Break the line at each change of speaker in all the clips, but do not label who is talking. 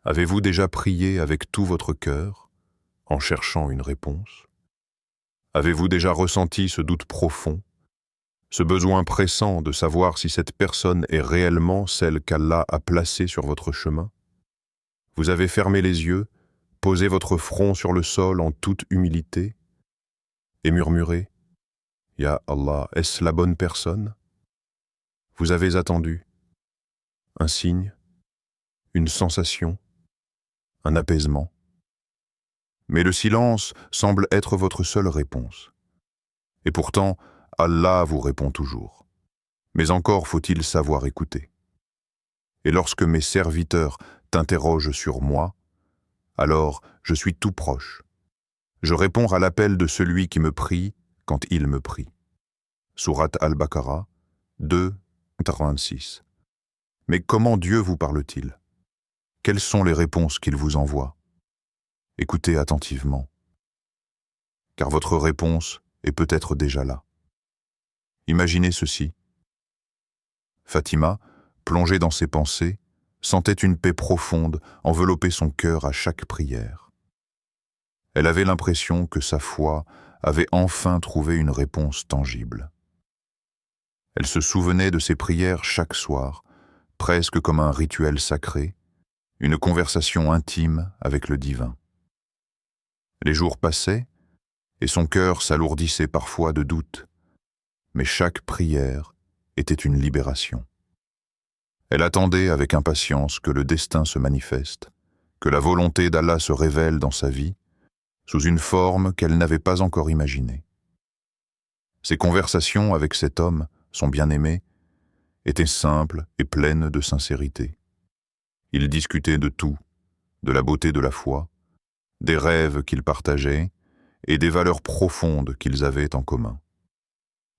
Avez-vous déjà prié avec tout votre cœur, en cherchant une réponse? Avez-vous déjà ressenti ce doute profond, ce besoin pressant de savoir si cette personne est réellement celle qu'Allah a placée sur votre chemin? Vous avez fermé les yeux, posé votre front sur le sol en toute humilité et murmuré: Ya Allah, est-ce la bonne personne? Vous avez attendu un signe, une sensation, un apaisement. Mais le silence semble être votre seule réponse. Et pourtant, Allah vous répond toujours. Mais encore faut-il savoir écouter. Et lorsque mes serviteurs t'interrogent sur moi, alors je suis tout proche. Je réponds à l'appel de celui qui me prie quand il me prie. Sourate Al-Baqarah 2, 86. Mais comment Dieu vous parle-t-il? Quelles sont les réponses qu'il vous envoie? Écoutez attentivement, car votre réponse est peut-être déjà là. Imaginez ceci. Fatima, plongée dans ses pensées, sentait une paix profonde envelopper son cœur à chaque prière. Elle avait l'impression que sa foi avait enfin trouvé une réponse tangible. Elle se souvenait de ses prières chaque soir, presque comme un rituel sacré, une conversation intime avec le divin. Les jours passaient, et son cœur s'alourdissait parfois de doutes, mais chaque prière était une libération. Elle attendait avec impatience que le destin se manifeste, que la volonté d'Allah se révèle dans sa vie, sous une forme qu'elle n'avait pas encore imaginée. Ses conversations avec cet homme, son bien-aimé, étaient simples et pleines de sincérité. Ils discutaient de tout, de la beauté de la foi, des rêves qu'ils partageaient et des valeurs profondes qu'ils avaient en commun.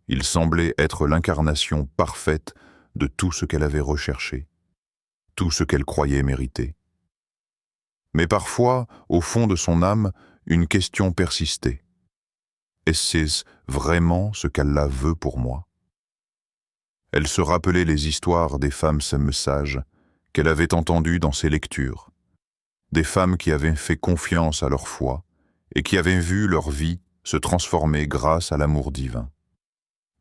Il semblait être l'incarnation parfaite de tout ce qu'elle avait recherché, tout ce qu'elle croyait mériter. Mais parfois, au fond de son âme, une question persistait. Est-ce vraiment ce qu'Allah veut pour moi? Elle se rappelait les histoires des femmes sages qu'elle avait entendues dans ses lectures, des femmes qui avaient fait confiance à leur foi et qui avaient vu leur vie se transformer grâce à l'amour divin.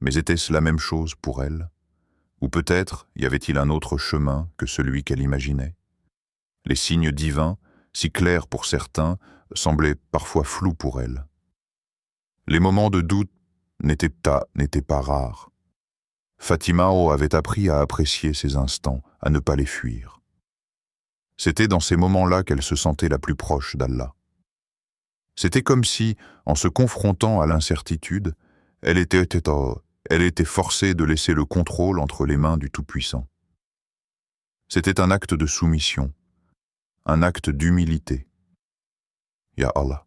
Mais était-ce la même chose pour elle? Ou peut-être y avait-il un autre chemin que celui qu'elle imaginait? Les signes divins, si clairs pour certains, semblaient parfois flous pour elle. Les moments de doute n'étaient pas rares. Fatima avait appris à apprécier ces instants, à ne pas les fuir. C'était dans ces moments-là qu'elle se sentait la plus proche d'Allah. C'était comme si, en se confrontant à l'incertitude, elle était forcée de laisser le contrôle entre les mains du Tout-Puissant. C'était un acte de soumission, un acte d'humilité. « Ya Allah »,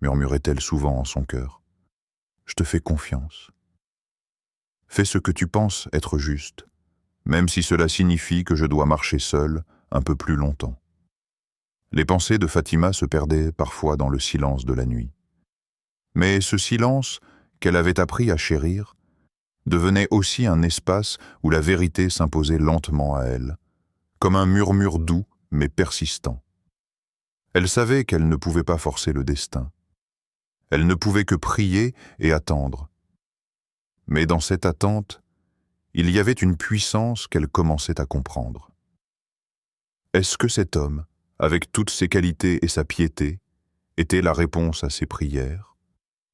murmurait-elle souvent en son cœur, « je te fais confiance. Fais ce que tu penses être juste, même si cela signifie que je dois marcher seule un peu plus longtemps. » Les pensées de Fatima se perdaient parfois dans le silence de la nuit. Mais ce silence, qu'elle avait appris à chérir, devenait aussi un espace où la vérité s'imposait lentement à elle, comme un murmure doux mais persistant. Elle savait qu'elle ne pouvait pas forcer le destin. Elle ne pouvait que prier et attendre. Mais dans cette attente, il y avait une puissance qu'elle commençait à comprendre. Est-ce que cet homme, avec toutes ses qualités et sa piété, était la réponse à ses prières?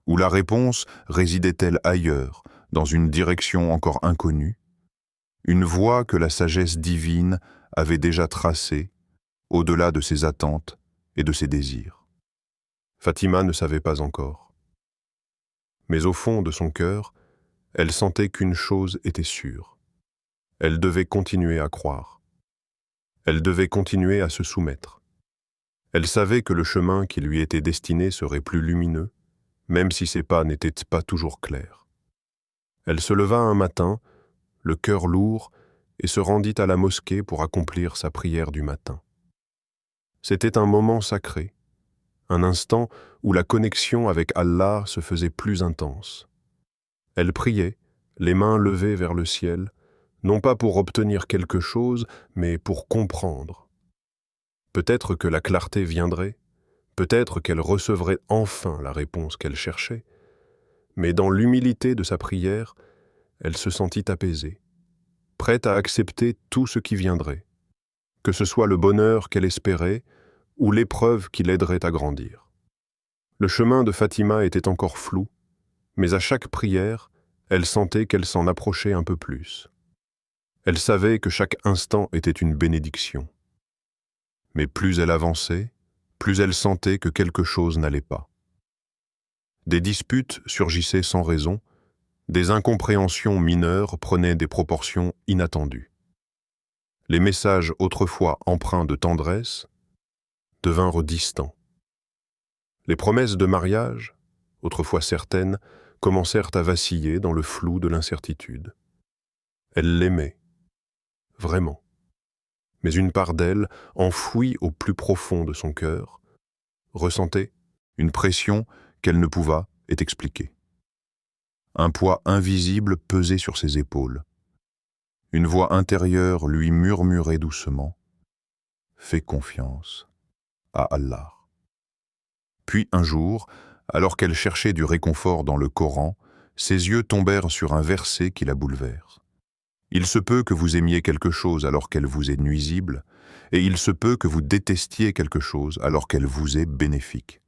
Ou la réponse résidait-elle ailleurs, dans une direction encore inconnue? Une voie que la sagesse divine avait déjà tracée, au-delà de ses attentes et de ses désirs. Fatima ne savait pas encore. Mais au fond de son cœur, elle sentait qu'une chose était sûre. Elle devait continuer à croire. Elle devait continuer à se soumettre. Elle savait que le chemin qui lui était destiné serait plus lumineux, même si ses pas n'étaient pas toujours clairs. Elle se leva un matin, le cœur lourd, et se rendit à la mosquée pour accomplir sa prière du matin. C'était un moment sacré, un instant où la connexion avec Allah se faisait plus intense. Elle priait, les mains levées vers le ciel, non pas pour obtenir quelque chose, mais pour comprendre.
Peut-être que la clarté viendrait, peut-être qu'elle recevrait enfin la réponse qu'elle cherchait, mais dans l'humilité de sa prière, elle se sentit apaisée, prête à accepter tout ce qui viendrait, que ce soit le bonheur qu'elle espérait ou l'épreuve qui l'aiderait à grandir. Le chemin de Fatima était encore flou, mais à chaque prière, elle sentait qu'elle s'en approchait un peu plus. Elle savait que chaque instant était une bénédiction. Mais plus elle avançait, plus elle sentait que quelque chose n'allait pas. Des disputes surgissaient sans raison, des incompréhensions mineures prenaient des proportions inattendues. Les messages autrefois empreints de tendresse devinrent distants. Les promesses de mariage, autrefois certaines, commencèrent à vaciller dans le flou de l'incertitude. Elle l'aimait, vraiment. Mais une part d'elle, enfouie au plus profond de son cœur, ressentait une pression qu'elle ne pouvait expliquer. Un poids invisible pesait sur ses épaules. Une voix intérieure lui murmurait doucement « Fais confiance à Allah ». Puis un jour, alors qu'elle cherchait du réconfort dans le Coran, ses yeux tombèrent sur un verset qui la bouleverse. Il se peut que vous aimiez quelque chose alors qu'elle vous est nuisible, et il se peut que vous détestiez quelque chose alors qu'elle vous est bénéfique.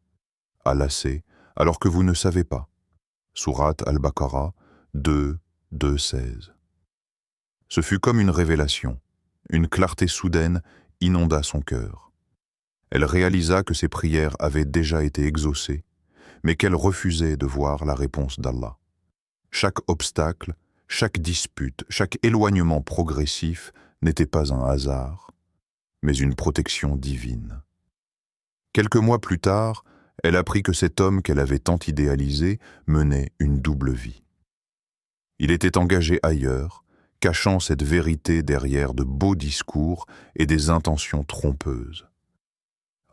Allah sait, alors que vous ne savez pas. Sourate Al-Baqarah 2, 2-16. Ce fut comme une révélation. Une clarté soudaine inonda son cœur. Elle réalisa que ses prières avaient déjà été exaucées, mais qu'elle refusait de voir la réponse d'Allah. Chaque obstacle, chaque dispute, chaque éloignement progressif n'était pas un hasard, mais une protection divine. Quelques mois plus tard, elle apprit que cet homme qu'elle avait tant idéalisé menait une double vie. Il était engagé ailleurs, cachant cette vérité derrière de beaux discours et des intentions trompeuses.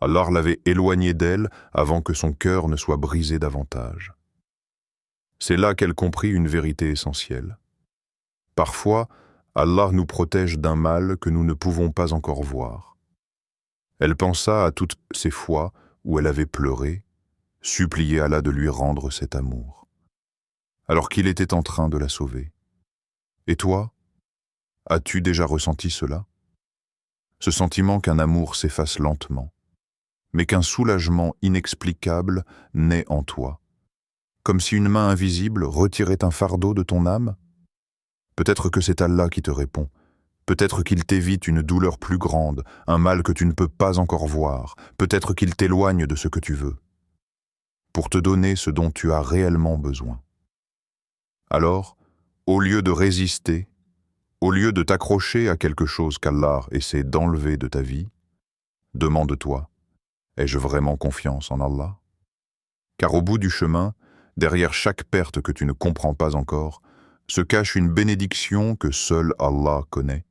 Allah l'avait éloigné d'elle avant que son cœur ne soit brisé davantage. C'est là qu'elle comprit une vérité essentielle. Parfois, Allah nous protège d'un mal que nous ne pouvons pas encore voir. Elle pensa à toutes ces fois où elle avait pleuré, supplié Allah de lui rendre cet amour, alors qu'il était en train de la sauver. Et toi, as-tu déjà ressenti cela? Ce sentiment qu'un amour s'efface lentement, mais qu'un soulagement inexplicable naît en toi, comme si une main invisible retirait un fardeau de ton âme? Peut-être que c'est Allah qui te répond. Peut-être qu'il t'évite une douleur plus grande, un mal que tu ne peux pas encore voir. Peut-être qu'il t'éloigne de ce que tu veux, pour te donner ce dont tu as réellement besoin. Alors, au lieu de résister, au lieu de t'accrocher à quelque chose qu'Allah essaie d'enlever de ta vie, demande-toi, ai-je vraiment confiance en Allah? Car au bout du chemin, derrière chaque perte que tu ne comprends pas encore, se cache une bénédiction que seul Allah connaît.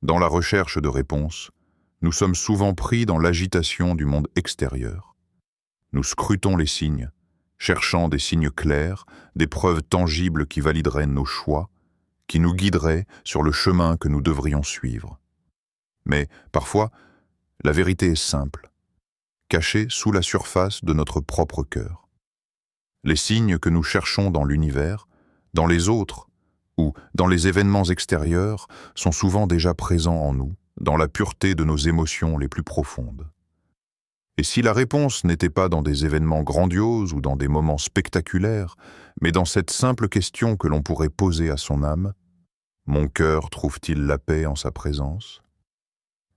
Dans la recherche de réponses, nous sommes souvent pris dans l'agitation du monde extérieur. Nous scrutons les signes, cherchant des signes clairs, des preuves tangibles qui valideraient nos choix, qui nous guideraient sur le chemin que nous devrions suivre. Mais parfois, la vérité est simple, cachée sous la surface de notre propre cœur. Les signes que nous cherchons dans l'univers, dans les autres ou dans les événements extérieurs sont souvent déjà présents en nous, dans la pureté de nos émotions les plus profondes. Et si la réponse n'était pas dans des événements grandioses ou dans des moments spectaculaires, mais dans cette simple question que l'on pourrait poser à son âme, « Mon cœur trouve-t-il la paix en sa présence ?»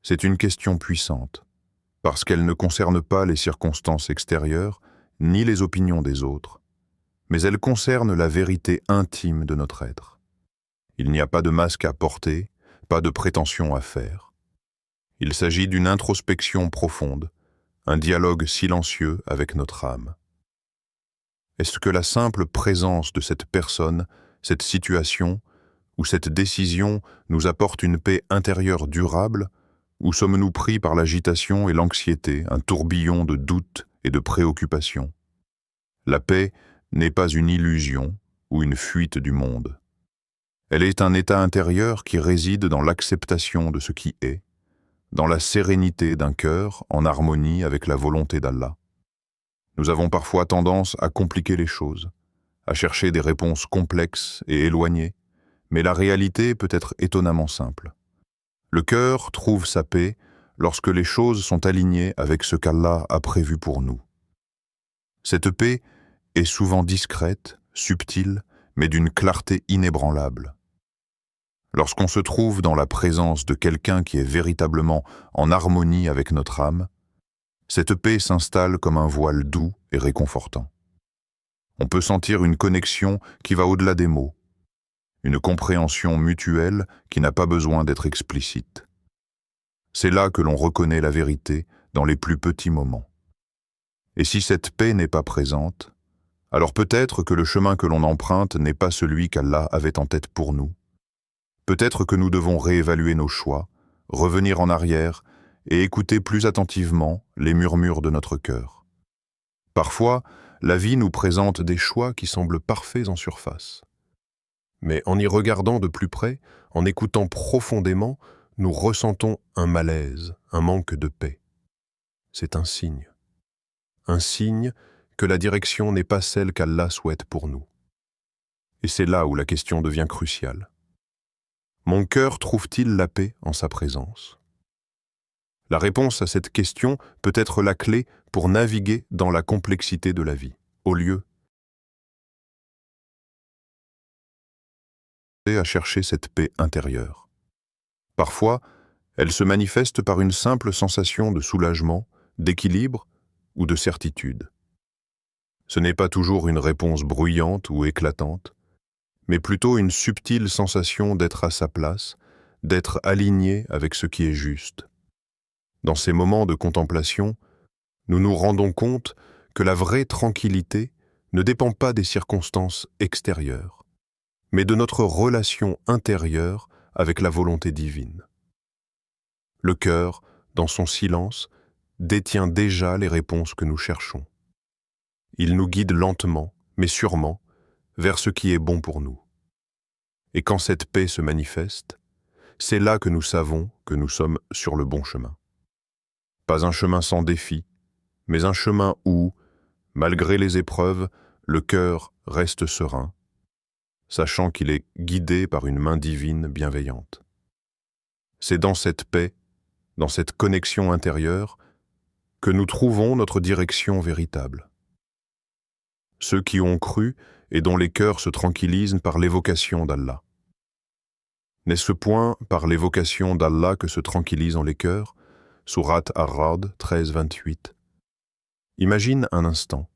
C'est une question puissante, parce qu'elle ne concerne pas les circonstances extérieures, ni les opinions des autres, mais elle concerne la vérité intime de notre être. Il n'y a pas de masque à porter, pas de prétention à faire. Il s'agit d'une introspection profonde, un dialogue silencieux avec notre âme. Est-ce que la simple présence de cette personne, cette situation ou cette décision nous apporte une paix intérieure durable, ou sommes-nous pris par l'agitation et l'anxiété, un tourbillon de doutes et de préoccupations? La paix n'est pas une illusion ou une fuite du monde. Elle est un état intérieur qui réside dans l'acceptation de ce qui est,
dans la sérénité d'un cœur en harmonie avec la volonté d'Allah. Nous avons parfois tendance à compliquer les choses, à chercher des réponses complexes et éloignées, mais la réalité peut être étonnamment simple. Le cœur trouve sa paix lorsque les choses sont alignées avec ce qu'Allah a prévu pour nous. Cette paix est souvent discrète, subtile, mais d'une clarté inébranlable. Lorsqu'on se trouve dans la présence de quelqu'un qui est véritablement en harmonie avec notre âme, cette paix s'installe comme un voile doux et réconfortant. On peut sentir une connexion qui va au-delà des mots, une compréhension mutuelle qui n'a pas besoin d'être explicite. C'est là que l'on reconnaît la vérité dans les plus petits moments. Et si cette paix n'est pas présente, alors peut-être que le chemin que l'on emprunte n'est pas celui qu'Allah avait en tête pour nous. Peut-être que nous devons réévaluer nos choix, revenir en arrière et écouter plus attentivement les murmures de notre cœur. Parfois, la vie nous présente des choix qui semblent parfaits en surface. Mais en y regardant de plus près, en écoutant profondément, nous ressentons un malaise, un manque de paix. C'est un signe. Un signe que la direction n'est pas celle qu'Allah souhaite pour nous. Et c'est là où la question devient cruciale. Mon cœur trouve-t-il la paix en sa présence? La réponse à cette question peut être la clé pour naviguer dans la complexité de la vie, au lieu à chercher cette paix intérieure. Parfois, elle se manifeste par une simple sensation de soulagement, d'équilibre ou de certitude. Ce n'est pas toujours une réponse bruyante ou éclatante, mais plutôt une subtile sensation d'être à sa place, d'être aligné avec ce qui est juste. Dans ces moments de contemplation, nous nous rendons compte que la vraie tranquillité ne dépend pas des circonstances extérieures, mais de notre relation intérieure avec la volonté divine. Le cœur, dans son silence, détient déjà les réponses que nous cherchons. Il nous guide lentement, mais sûrement, vers ce qui est bon pour nous. Et quand cette paix se manifeste, c'est là que nous savons que nous sommes sur le bon chemin. Pas un chemin sans défi, mais un chemin où, malgré les épreuves, le cœur reste serein, sachant qu'il est guidé par une main divine bienveillante. C'est dans cette paix, dans cette connexion intérieure, que nous trouvons notre direction véritable. Ceux qui ont cru et dont les cœurs se tranquillisent par l'évocation d'Allah. N'est-ce ce point par l'évocation d'Allah que se tranquillisent les cœurs? Sourate Ar-Ra'd 13-28. Imagine un instant.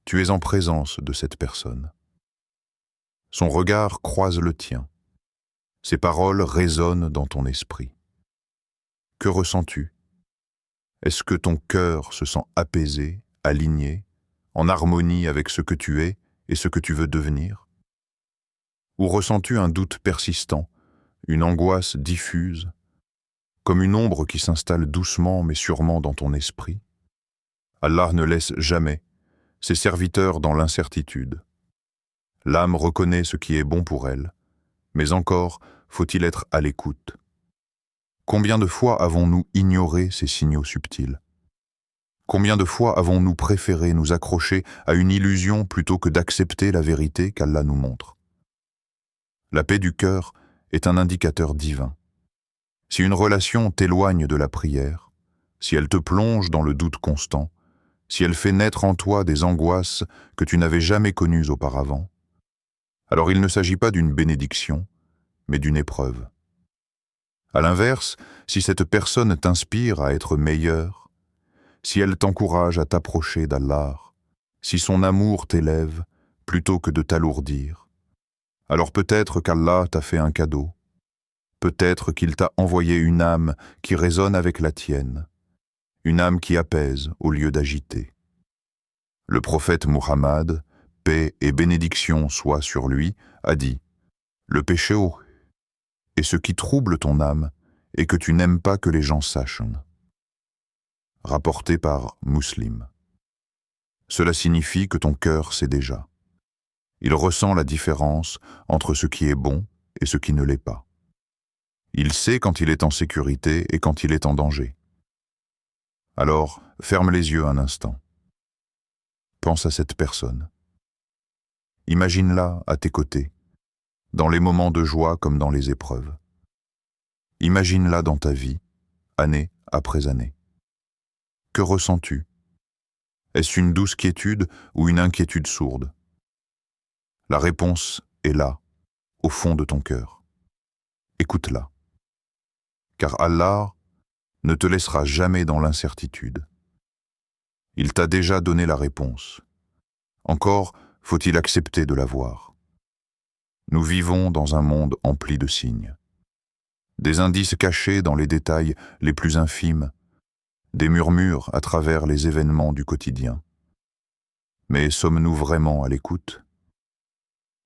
Tu es en présence de cette personne. Son regard croise le tien. Ses paroles résonnent dans ton esprit. Que ressens-tu? Est-ce que ton cœur se sent apaisé, aligné, en harmonie avec ce que tu es et ce que tu veux devenir? Ou ressens-tu un doute persistant, une angoisse diffuse, comme une ombre qui s'installe doucement mais sûrement dans ton esprit? Allah ne laisse jamais ses serviteurs dans l'incertitude. L'âme reconnaît ce qui est bon pour elle, mais encore faut-il être à l'écoute. Combien de fois avons-nous ignoré ces signaux subtils? Combien de fois avons-nous préféré nous accrocher à une illusion plutôt que d'accepter la vérité qu'Allah nous montre? La paix du cœur est un indicateur divin. Si une relation t'éloigne de la prière, si elle te plonge dans le doute constant, si elle fait naître en toi des angoisses que tu n'avais jamais connues auparavant, alors il ne s'agit pas d'une bénédiction, mais d'une épreuve. À l'inverse, si cette personne t'inspire à être meilleur, si elle t'encourage à t'approcher d'Allah, si son amour t'élève plutôt que de t'alourdir, alors peut-être qu'Allah t'a fait un cadeau, peut-être qu'il t'a envoyé une âme qui résonne avec la tienne, une âme qui apaise au lieu d'agiter. Le prophète Muhammad, paix et bénédiction soient sur lui, a dit « Le péché est ce qui trouble ton âme et que tu n'aimes pas que les gens sachent. » Rapporté par Muslim. Cela signifie que ton cœur sait déjà. Il ressent la différence entre ce qui est bon et ce qui ne l'est pas. Il sait quand il est en sécurité et quand il est en danger. Alors, ferme les yeux un instant. Pense à cette personne. Imagine-la à tes côtés, dans les moments de joie comme dans les épreuves. Imagine-la dans ta vie, année après année. Que ressens-tu? Est-ce une douce quiétude ou une inquiétude sourde? La réponse est là, au fond de ton cœur. Écoute-la. Car Allah ne te laissera jamais dans l'incertitude. Il t'a déjà donné la réponse. Encore faut-il accepter de la voir. Nous vivons dans un monde empli de signes. Des indices cachés dans les détails les plus infimes, des murmures à travers les événements du quotidien. Mais sommes-nous vraiment à l'écoute?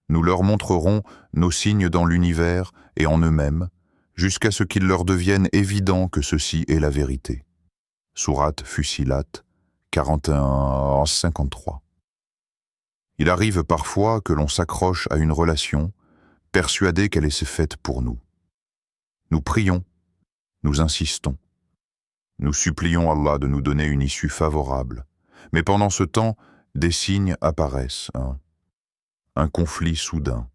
Nous leur montrerons nos signes dans l'univers et en eux-mêmes, jusqu'à ce qu'il leur devienne évident que ceci est la vérité. Sourate Fussilat 41-53. Il arrive parfois que l'on s'accroche à une relation, persuadé qu'elle est faite pour nous. Nous prions, nous insistons, nous supplions Allah de nous donner une issue favorable, mais pendant ce temps, des signes apparaissent, un conflit soudain,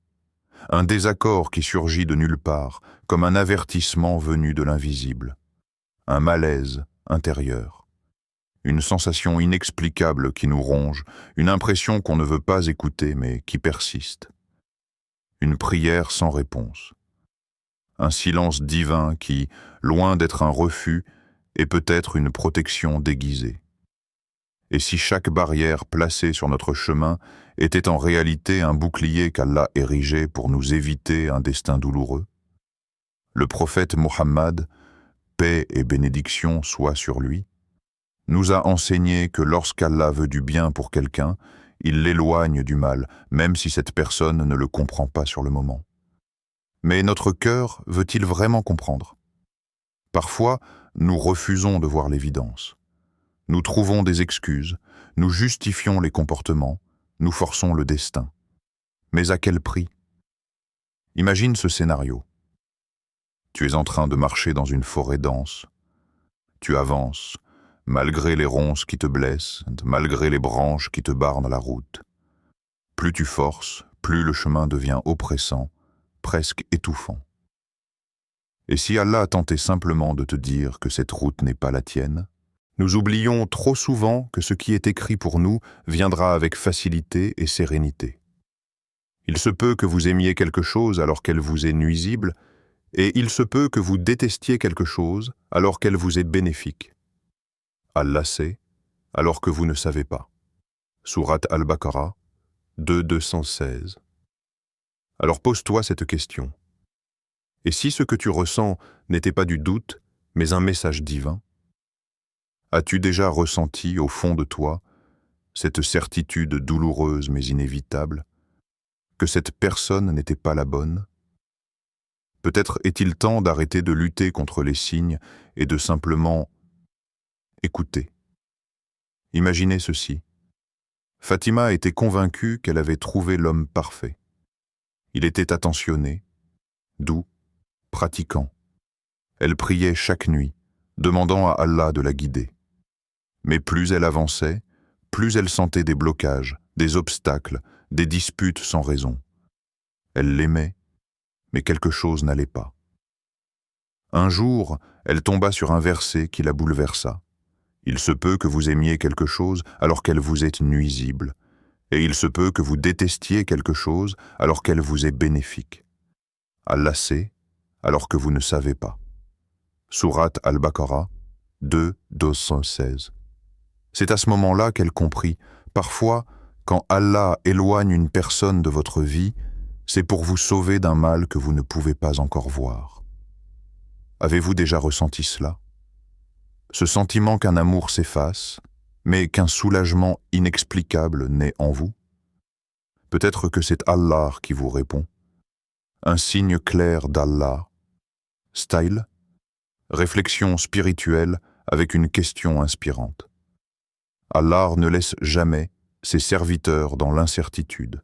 un désaccord qui surgit de nulle part, comme un avertissement venu de l'invisible, un malaise intérieur, une sensation inexplicable qui nous ronge, une impression qu'on ne veut pas écouter mais qui persiste, une prière sans réponse, un silence divin qui, loin d'être un refus, est peut-être une protection déguisée. Et si chaque barrière placée sur notre chemin était en réalité un bouclier qu'Allah érigeait pour nous éviter un destin douloureux? Le prophète Mohammed, paix et bénédiction soient sur lui, nous a enseigné que lorsqu'Allah veut du bien pour quelqu'un, il l'éloigne du mal, même si cette personne ne le comprend pas sur le moment. Mais notre cœur veut-il vraiment comprendre? Parfois, nous refusons de voir l'évidence. Nous trouvons des excuses, nous justifions les comportements, nous forçons le destin. Mais à quel prix? Imagine ce scénario. Tu es en train de marcher dans une forêt dense. Tu avances, malgré les ronces qui te blessent, malgré les branches qui te barrent la route. Plus tu forces, plus le chemin devient oppressant, presque étouffant. Et si Allah a tenté simplement de te dire que cette route n'est pas la tienne, nous oublions trop souvent que ce qui est écrit pour nous viendra avec facilité et sérénité. Il se peut que vous aimiez quelque chose alors qu'elle vous est nuisible, et il se peut que vous détestiez quelque chose alors qu'elle vous est bénéfique. Allah sait, alors que vous ne savez pas. Sourate Al-Baqarah 2:216. Alors pose-toi cette question. Et si ce que tu ressens n'était pas du doute, mais un message divin? As-tu déjà ressenti au fond de toi cette certitude douloureuse mais inévitable, que cette personne n'était pas la bonne? Peut-être est-il temps d'arrêter de lutter contre les signes et de simplement écouter. Imaginez ceci. Fatima était convaincue qu'elle avait trouvé l'homme parfait. Il était attentionné, doux, pratiquant. Elle priait chaque nuit, demandant à Allah de la guider. Mais plus elle avançait, plus elle sentait des blocages, des obstacles, des disputes sans raison. Elle l'aimait, mais quelque chose n'allait pas. Un jour, elle tomba sur un verset qui la bouleversa. Il se peut que vous aimiez quelque chose alors qu'elle vous est nuisible, et il se peut que vous détestiez quelque chose alors qu'elle vous est bénéfique. Allah sait, alors que vous ne savez pas. Sourate Al-Baqarah 2:216. C'est à ce moment-là qu'elle comprit, parfois, quand Allah éloigne une personne de votre vie, c'est pour vous sauver d'un mal que vous ne pouvez pas encore voir. Avez-vous déjà ressenti cela? Ce sentiment qu'un amour s'efface, mais qu'un soulagement inexplicable naît en vous? Peut-être que c'est Allah qui vous répond. Un signe clair d'Allah. Style, réflexion spirituelle avec une question inspirante. Allah ne laisse jamais ses serviteurs dans l'incertitude.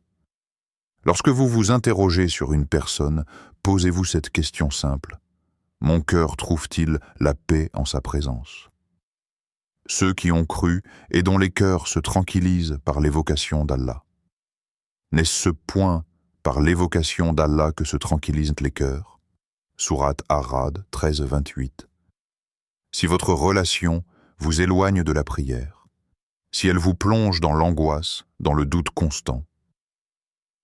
Lorsque vous vous interrogez sur une personne, posez-vous cette question simple. Mon cœur trouve-t-il la paix en sa présence? Ceux qui ont cru et dont les cœurs se tranquillisent par l'évocation d'Allah. N'est-ce ce point par l'évocation d'Allah que se tranquillisent les cœurs? Sourate Ar-Ra'd 13-28. Si votre relation vous éloigne de la prière, si elle vous plonge dans l'angoisse, dans le doute constant,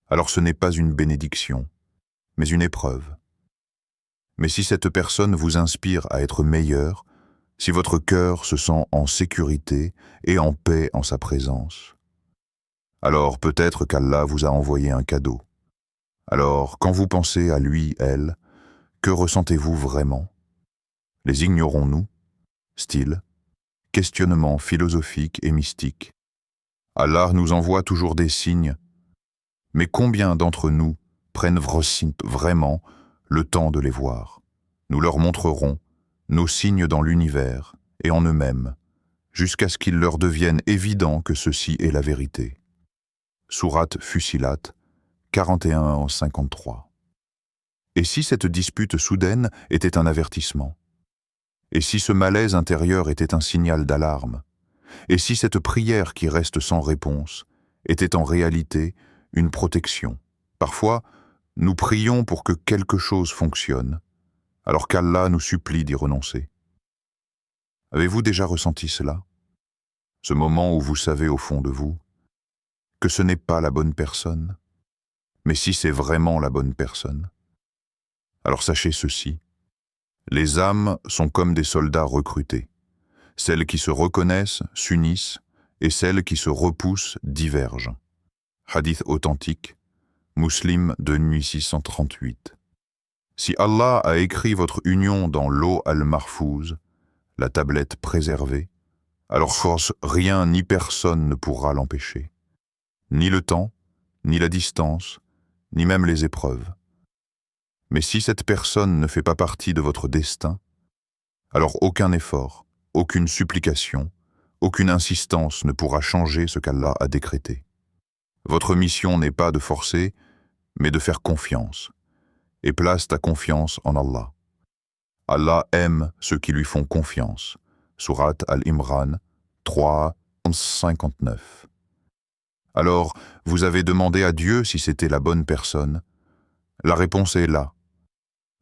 alors ce n'est pas une bénédiction, mais une épreuve. Mais si cette personne vous inspire à être meilleur, si votre cœur se sent en sécurité et en paix en sa présence, alors peut-être qu'Allah vous a envoyé un cadeau. Alors, quand vous pensez à lui, elle, que ressentez-vous vraiment? Les ignorons-nous? Style, questionnement philosophique et mystique. Allah nous envoie toujours des signes, mais combien d'entre nous prennent vraiment le temps de les voir? Nous leur montrerons nos signes dans l'univers et en eux-mêmes, jusqu'à ce qu'il leur devienne évident que ceci est la vérité. Sourate Fussilat, 41-53. Et si cette dispute soudaine était un avertissement? Et si ce malaise intérieur était un signal d'alarme? Et si cette prière qui reste sans réponse était en réalité une protection? Parfois, nous prions pour que quelque chose fonctionne, alors qu'Allah nous supplie d'y renoncer. Avez-vous déjà ressenti cela? Ce moment où vous savez au fond de vous que ce n'est pas la bonne personne? Mais si c'est vraiment la bonne personne, alors sachez ceci. Les âmes sont comme des soldats recrutés. Celles qui se reconnaissent s'unissent et celles qui se repoussent divergent. Hadith authentique, Muslim 2638. Si Allah a écrit votre union dans l'eau al-Mahfouz, la tablette préservée, alors force rien ni personne ne pourra l'empêcher. Ni le temps, ni la distance, ni même les épreuves. Mais si cette personne ne fait pas partie de votre destin, alors aucun effort, aucune supplication, aucune insistance ne pourra changer ce qu'Allah a décrété. Votre mission n'est pas de forcer, mais de faire confiance. Et place ta confiance en Allah. Allah aime ceux qui lui font confiance. Sourate Al-Imran 3-59. Alors, vous avez demandé à Dieu si c'était la bonne personne. La réponse est là.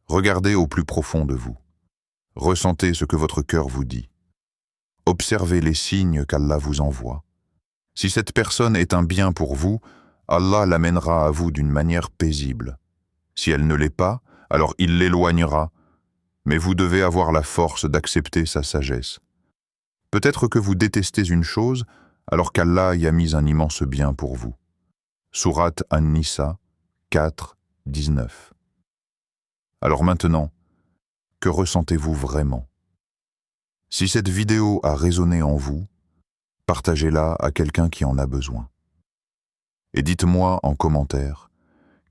Regardez au plus profond de vous. Ressentez ce que votre cœur vous dit. Observez les signes qu'Allah vous envoie. Si cette personne est un bien pour vous, Allah l'amènera à vous d'une manière paisible. Si elle ne l'est pas, alors il l'éloignera, mais vous devez avoir la force d'accepter sa sagesse. Peut-être que vous détestez une chose, alors qu'Allah y a mis un immense bien pour vous. Sourate An-Nisa 4-19. Alors maintenant, que ressentez-vous vraiment? Si cette vidéo a résonné en vous, partagez-la à quelqu'un qui en a besoin. Et dites-moi en commentaire,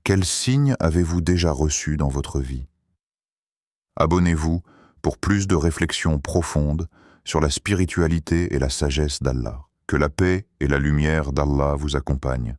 quels signes avez-vous déjà reçus dans votre vie? Abonnez-vous pour plus de réflexions profondes sur la spiritualité et la sagesse d'Allah. Que la paix et la lumière d'Allah vous accompagnent.